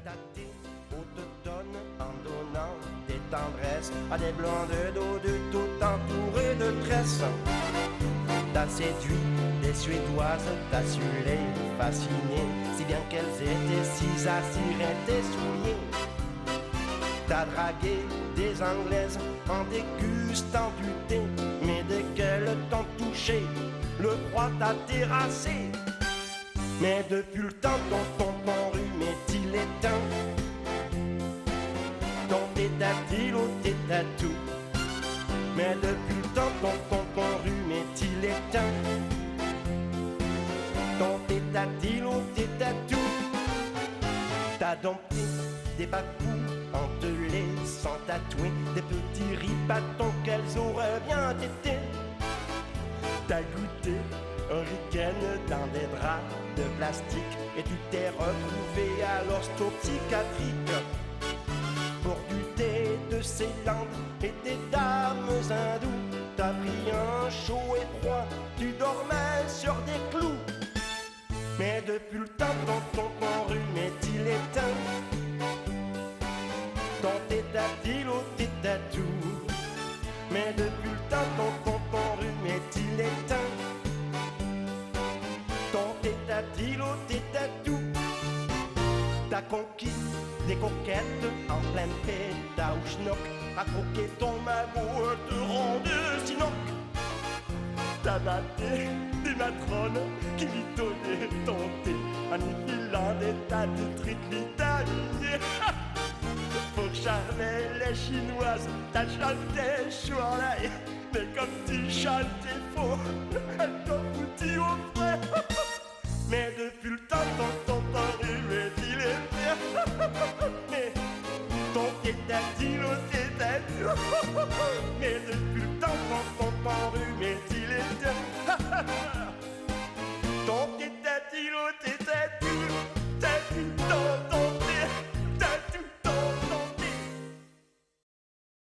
tâté au d'automne en donnant des tendresses à des blancs de dos de tout entourés de tresses. T'as séduit des Suédoises, t'as su les fasciner, si bien qu'elles étaient si assirées tes souliers. T'as dragué des Anglaises en dégustant du thé, mais dès qu'elles t'ont touché, le froid t'a terrassé. Mais depuis le temps ton rhume est-il éteint? Ton tétatil au tétatou. Mais depuis le temps ton rhume est-il éteint? Ton tétatil au tétatou. T'as dompté des papous en te laissant tatouer des petits ripatons qu'elles auraient bien été. T'as goûté un week-end dans des draps de plastique et tu t'es retrouvé à l'ostopsychiatrique pour du thé de Ceylan et des dames hindoues. T'as pris un chaud et froid, tu dormais sur des clous. Mais depuis le temps ton rhume est-il éteint? Ton tétatil au tétatou. Mais depuis le temps ton rhume est-il éteint? Ton tétatil au tétatou. T'as conquis des coquettes en pleine péta ou schnock, à croquer ton magot te rond de sinoc. T'as batté des matrones qui mitonnaient ton thé en y filant des tas de trucs vitaminées. Pour charmer les chinoises, t'as chanté choualaï, mais comme tu chantais faux, elles t'ont foutu au frais. Mais depuis le temps ton rhume est-il éteint? Mais ton tétatil au tétatou. Mais depuis le temps ton rhume